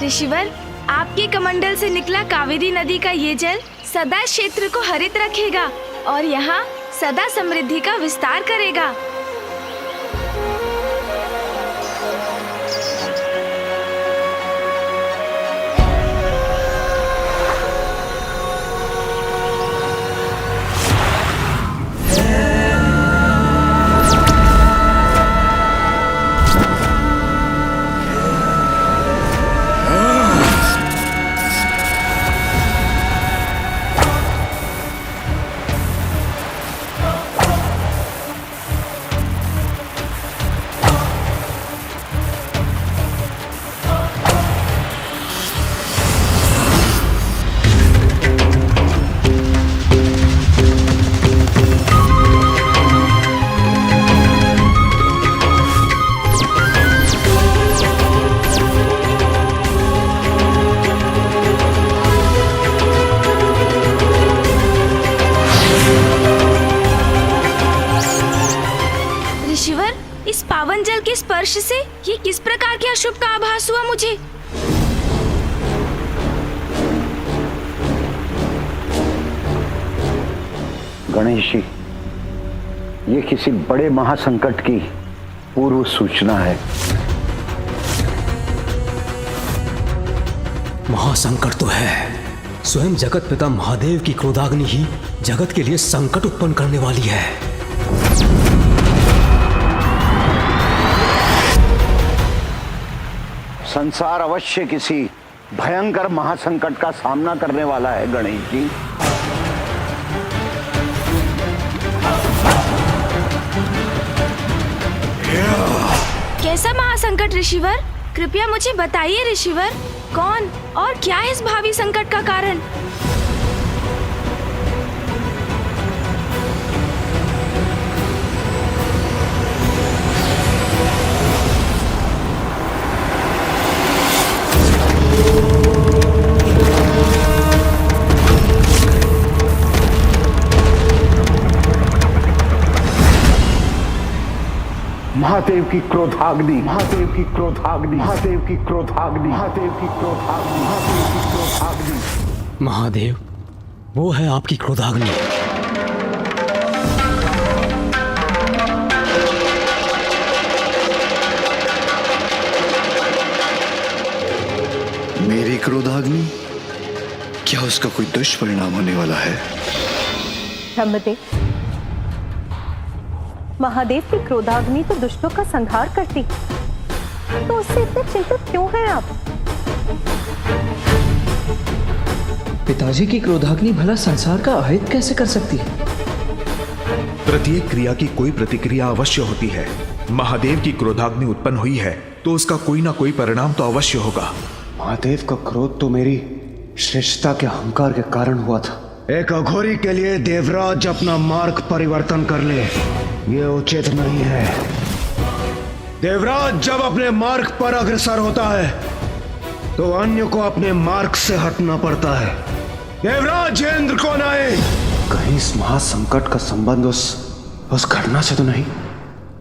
ऋषिवर, आपके कमंडल से निकला कावेरी नदी का ये जल सदा क्षेत्र को हरित रखेगा और यहाँ सदा समृद्धि का विस्तार करेगा। ऋषिवर, इस पावन जल के स्पर्श से ये किस प्रकार के अशुभ का आभास हुआ मुझे? गणेश जी, ये किसी बड़े महासंकट की पूर्व सूचना है। महासंकट तो है। स्वयं जगत पिता महादेव की क्रोधाग्नि ही जगत के लिए संकट उत्पन्न करने वाली है। संसार अवश्य किसी भयंकर महासंकट का सामना करने वाला है गणेश जी। कैसा महासंकट ऋषिवर? कृपया मुझे बताइए ऋषिवर, कौन और क्या है इस भावी संकट का कारण? महादेव की क्रोधाग्नि, महादेव की क्रोधाग्नि, महादेव की क्रोधाग्नि, महादेव की क्रोधाग्नि, महादेव की क्रोधाग्नि। महादेव, वो है आपकी क्रोधाग्नि। मेरी क्रोधाग्नि? क्या उसका कोई दुष्परिणाम होने वाला है? ब्रह्मदेव, महादेव की क्रोधाग्नि तो दुष्टों का संहार करती, तो उससे इतने चिंतित क्यों हैं आप? पिताजी की क्रोधाग्नि भला संसार का अहित कैसे कर सकती है? प्रत्येक क्रिया की कोई प्रतिक्रिया अवश्य होती है। महादेव की क्रोधाग्नि उत्पन्न हुई है तो उसका कोई ना कोई परिणाम तो अवश्य होगा। महादेव का क्रोध तो मेरी श्रेष्ठता के अहंकार के कारण हुआ था। एक अघोरी के लिए देवराज अपना मार्ग परिवर्तन कर ले, ये उचित नहीं है। देवराज जब अपने मार्ग पर अग्रसर होता है तो अन्य को अपने मार्ग से हटना पड़ता है। देवराज इंद्र कौन आए? कहीं इस महासंकट का संबंध उस घटना से तो नहीं?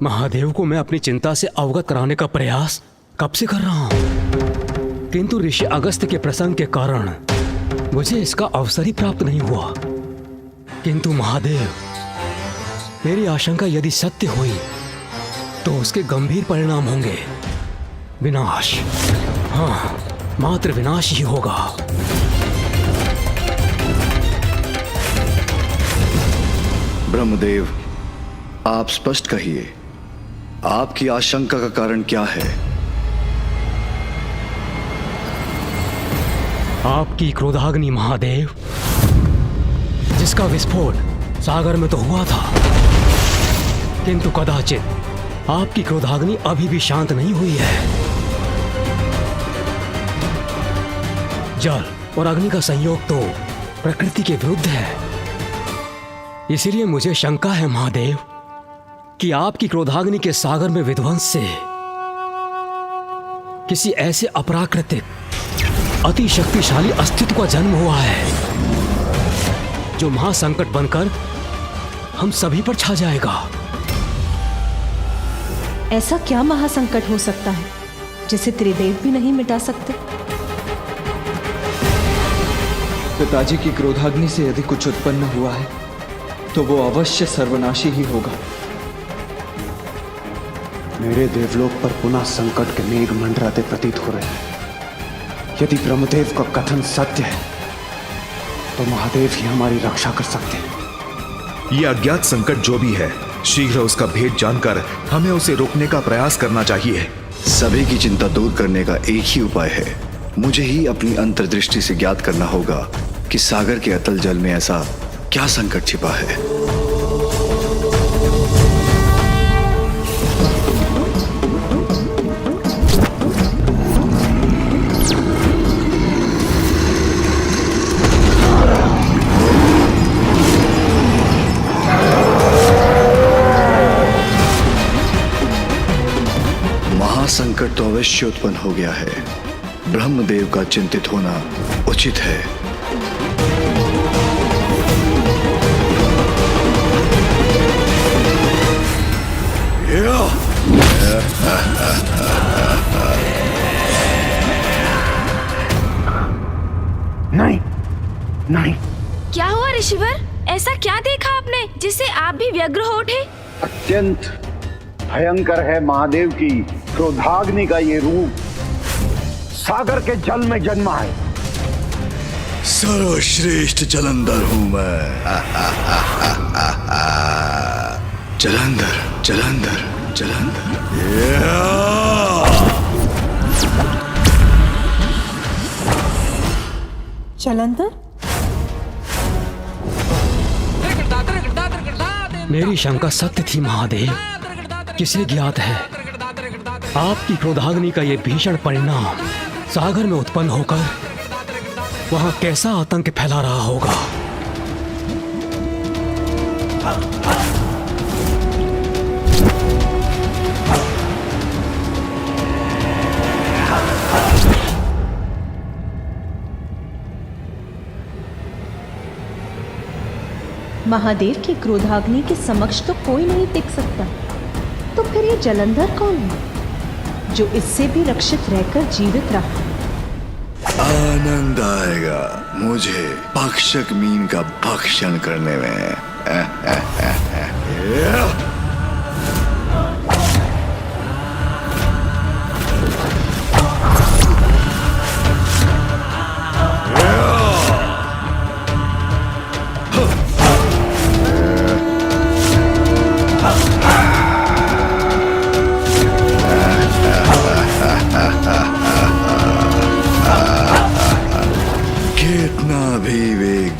महादेव को मैं अपनी चिंता से अवगत कराने का प्रयास कब से कर रहा हूं, किंतु ऋषि अगस्त्य के प्रसंग के कारण मुझे इसका अवसर ही प्राप्त नहीं हुआ। किंतु महादेव, मेरी आशंका यदि सत्य हुई तो उसके गंभीर परिणाम होंगे। विनाश, हाँ, मात्र विनाश ही होगा। ब्रह्मदेव, आप स्पष्ट कहिए, आपकी आशंका का कारण क्या है? आपकी क्रोधाग्नि महादेव, जिसका विस्फोट सागर में तो हुआ था, किंतु कदाचित आपकी क्रोधाग्नि अभी भी शांत नहीं हुई है। जल और अग्नि का संयोग तो प्रकृति के विरुद्ध है। इसीलिए मुझे शंका है महादेव कि आपकी क्रोधाग्नि के सागर में विध्वंस से किसी ऐसे अपराकृतिक अति शक्तिशाली अस्तित्व का जन्म हुआ है जो महासंकट बनकर हम सभी पर छा जाएगा। ऐसा क्या महासंकट हो सकता है जिसे त्रिदेव भी नहीं मिटा सकते? पिताजी की क्रोधाग्नि से यदि कुछ उत्पन्न हुआ है तो वो अवश्य सर्वनाशी ही होगा। मेरे देवलोक पर पुनः संकट के मेघ मंडराते प्रतीत हो रहे हैं। यदि ब्रह्मदेव का कथन सत्य है तो महादेव ही हमारी रक्षा कर सकते हैं। ये अज्ञात संकट जो भी है, शीघ्र उसका भेद जानकर हमें उसे रोकने का प्रयास करना चाहिए। सभी की चिंता दूर करने का एक ही उपाय है। मुझे ही अपनी अंतर्दृष्टि से ज्ञात करना होगा कि सागर के अतल जल में ऐसा क्या संकट छिपा है। महासंकट तो अवश्य उत्पन्न हो गया है। ब्रह्मदेव का चिंतित होना उचित है। नहीं नहीं, क्या हुआ ऋषिवर? ऐसा क्या देखा आपने जिससे आप भी व्यग्र हो उठे? अत्यंत भयंकर है महादेव की क्रोधाग्नि का ये रूप। सागर के जल में जन्मा है। सर्वश्रेष्ठ जलंधर हूं मैं। जलंधर जलंधर जलंधर। जलंधर, मेरी शंका सत्य थी महादेव। किसे ज्ञात है आपकी क्रोधाग्नि का ये भीषण परिणाम सागर में उत्पन्न होकर वहां कैसा आतंक फैला रहा होगा। महादेव की क्रोधाग्नि के समक्ष तो कोई नहीं टिक सकता, तो फिर ये जलंधर कौन है जो इससे भी रक्षित रहकर जीवित रहा? आनंद आएगा मुझे भक्षक मीन का भक्षण करने में।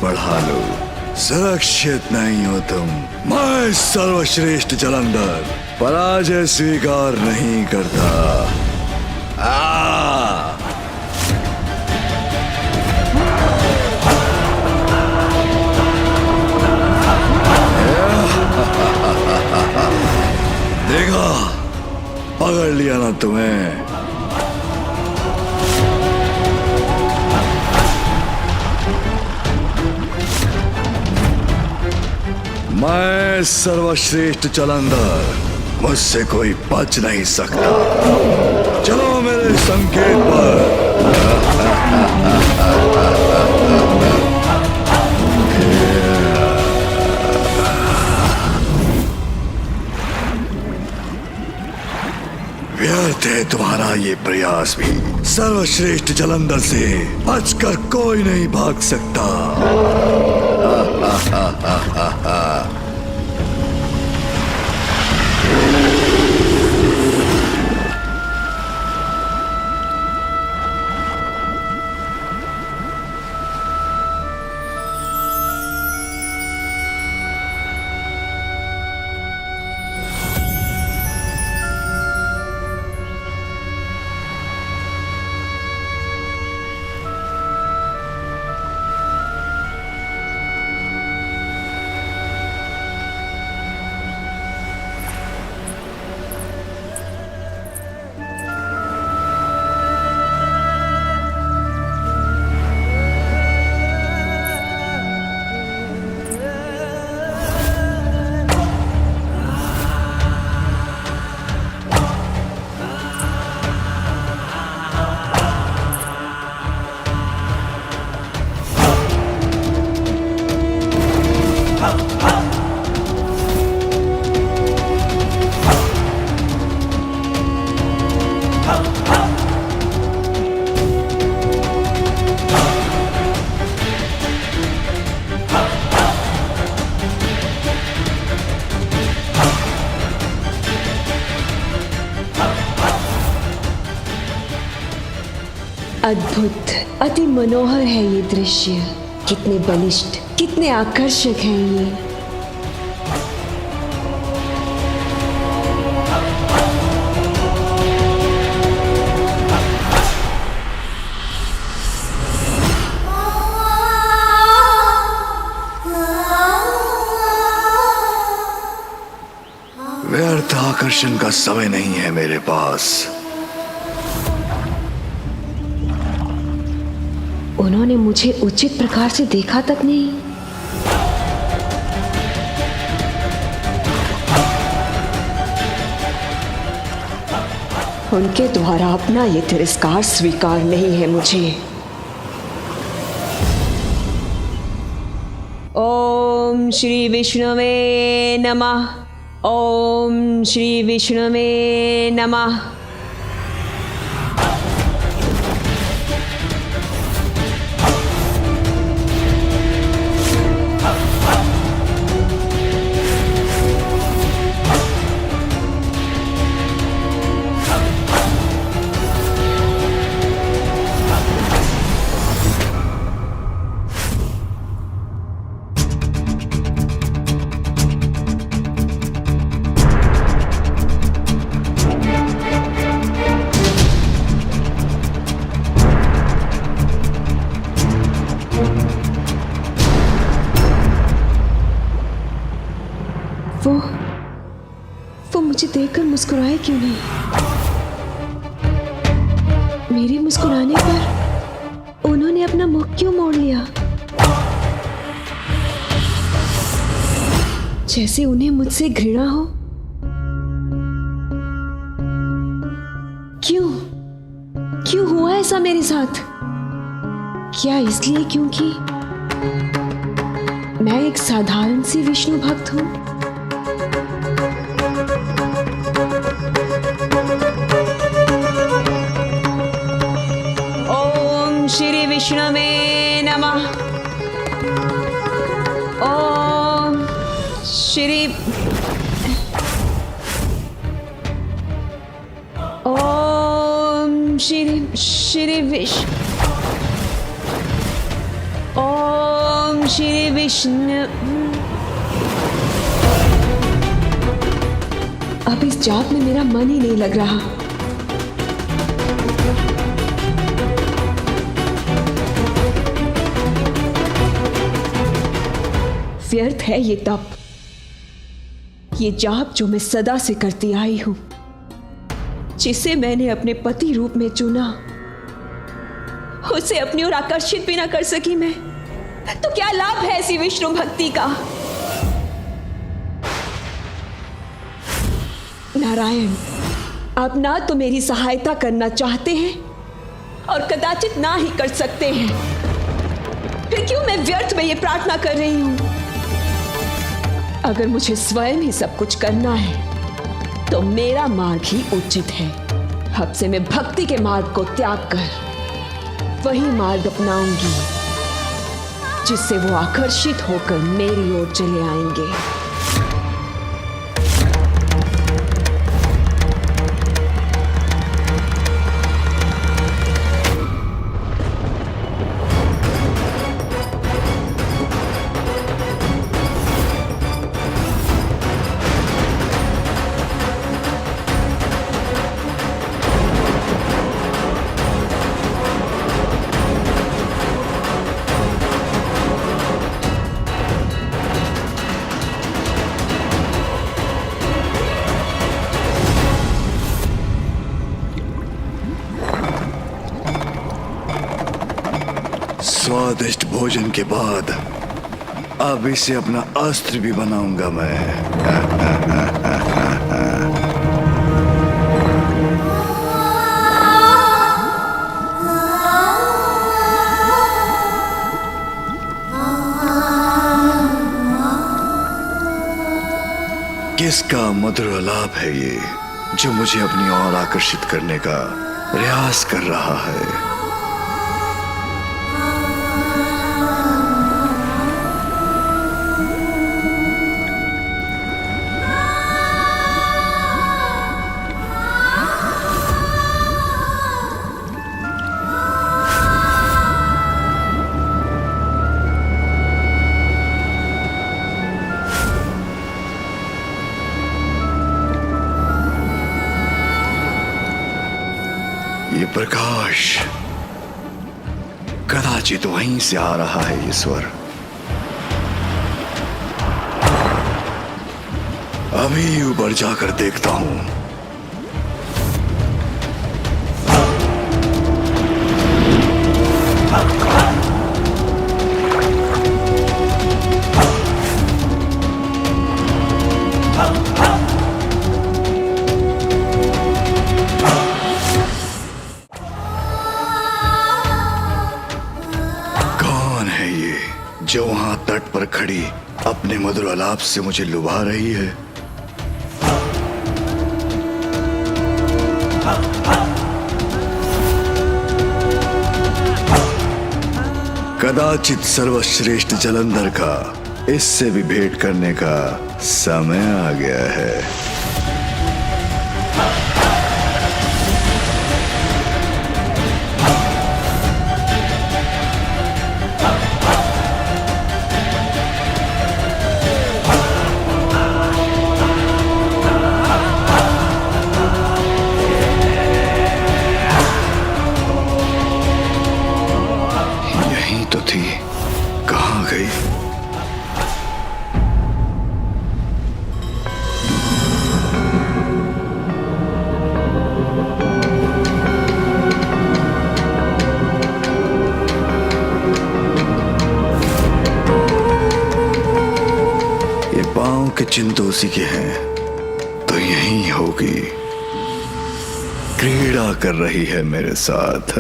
बढ़ा लो, सुरक्षित नहीं हो तुम। मैं सर्वश्रेष्ठ जलंधर पराजय स्वीकार नहीं करता। देखा, पकड़ लिया ना तुम्हें। मैं सर्वश्रेष्ठ जलंधर, मुझसे कोई बच नहीं सकता। चलो मेरे संकेत पर। व्यर्थ है तुम्हारा ये प्रयास भी। सर्वश्रेष्ठ जलंधर से बचकर कोई नहीं भाग सकता। अद्भुत, अति मनोहर है ये दृश्य। कितने बलिष्ठ, कितने आकर्षक हैं ये। व्यर्थ आकर्षण का समय नहीं है मेरे पास। उन्होंने मुझे उचित प्रकार से देखा तक नहीं। उनके द्वारा अपना ये तिरस्कार स्वीकार नहीं है मुझे। ओम श्री विष्णुवे नमः। ओम श्री विष्णुवे नमः। वो मुझे देखकर मुस्कुराए क्यों नहीं? मेरे मुस्कुराने पर उन्होंने अपना मुख क्यों मोड़ लिया? जैसे उन्हें मुझसे घृणा हो। क्यों हुआ ऐसा मेरे साथ? क्या इसलिए क्योंकि मैं एक साधारण सी विष्णु भक्त हूं? श्री विष्णुवे नमः। ओम श्री ओम श्री विष्णु। अब इस जाप में मेरा मन ही नहीं लग रहा। व्यर्थ है ये तप, ये जाप जो मैं सदा से करती आई हूं, जिसे मैंने अपने पति रूप में चुना, उसे अपनी ओर आकर्षित भी ना कर सकी मैं, तो क्या लाभ है ऐसी विष्णु भक्ति का? नारायण, आप ना तो मेरी सहायता करना चाहते हैं और कदाचित ना ही कर सकते हैं, फिर क्यों मैं व्यर्थ में ये प्रार्थना कर रही हूं? अगर मुझे स्वयं ही सब कुछ करना है तो मेरा मार्ग ही उचित है। अब से मैं भक्ति के मार्ग को त्याग कर वही मार्ग अपनाऊंगी जिससे वो आकर्षित होकर मेरी ओर चले आएंगे। स्वादिष्ट भोजन के बाद अब इसे अपना अस्त्र भी बनाऊंगा मैं। किसका मधुर आलाप है ये जो मुझे अपनी ओर आकर्षित करने का प्रयास कर रहा है? प्रकाश, कदाचित वहीं से आ रहा है ये स्वर। अभी ऊपर जाकर देखता हूं। कौन है ये जो वहां तट पर खड़ी अपने मधुर आलाप से मुझे लुभा रही है? कदाचित सर्वश्रेष्ठ जलंधर का इससे भी भेंट करने का समय आ गया है। यहीं तो थी, कहाँ गई? ये पांव के चिन्ह तो उसी के हैं, तो यहीं होगी। क्रीड़ा कर रही है मेरे साथ।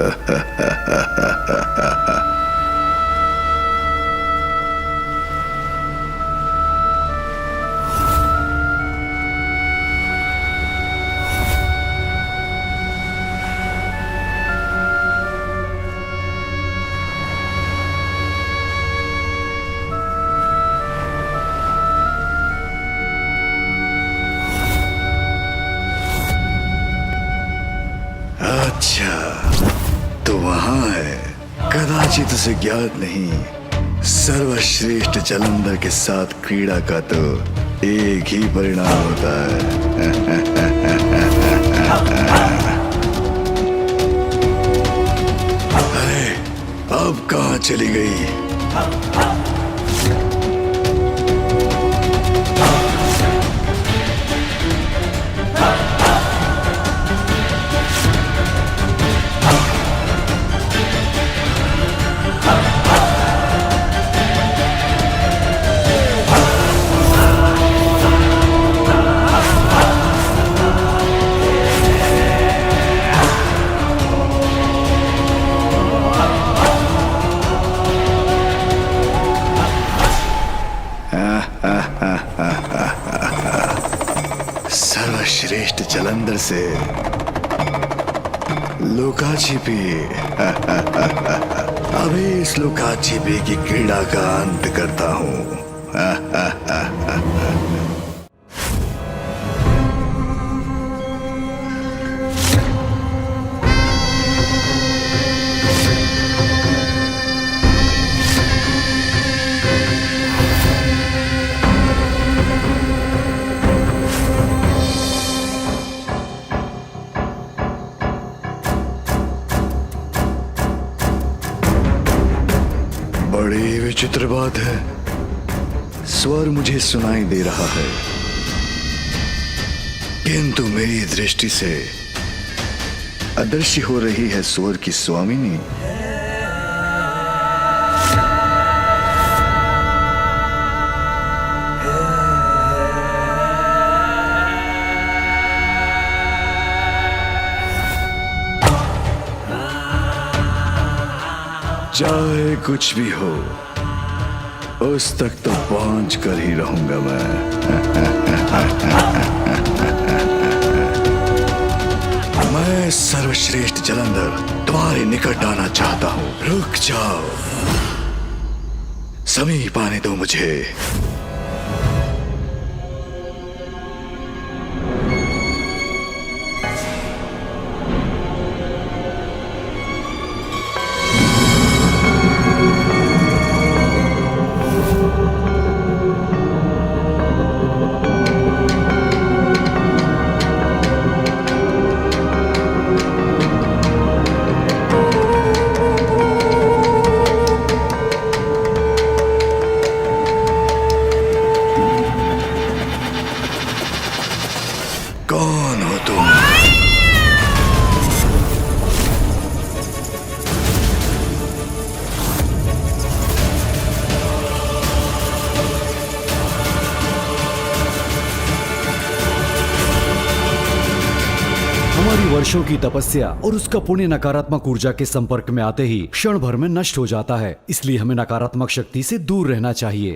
अच्छा, तो वहां है। कदाचित उसे ज्ञात नहीं, सर्वश्रेष्ठ जलंधर के साथ क्रीड़ा का तो एक ही परिणाम होता है। अरे, अब कहाँ चली गई? सर्वश्रेष्ठ जलंधर से लुका छिपी। अभी इस लुका छिपी की क्रीड़ा का अंत करता हूं। बड़ी विचित्र बात है, स्वर मुझे सुनाई दे रहा है, किंतु मेरी दृष्टि से अदृश्य हो रही है स्वर की स्वामिनी। चाहे कुछ भी हो, उस तक तो पहुंच कर ही रहूंगा मैं। मैं सर्वश्रेष्ठ जलंधर तुम्हारे निकट आना चाहता हूं। रुक जाओ, समीप आने दो मुझे। वर्षों की तपस्या और उसका पुण्य नकारात्मक ऊर्जा के संपर्क में आते ही क्षण भर में नष्ट हो जाता है। इसलिए हमें नकारात्मक शक्ति से दूर रहना चाहिए।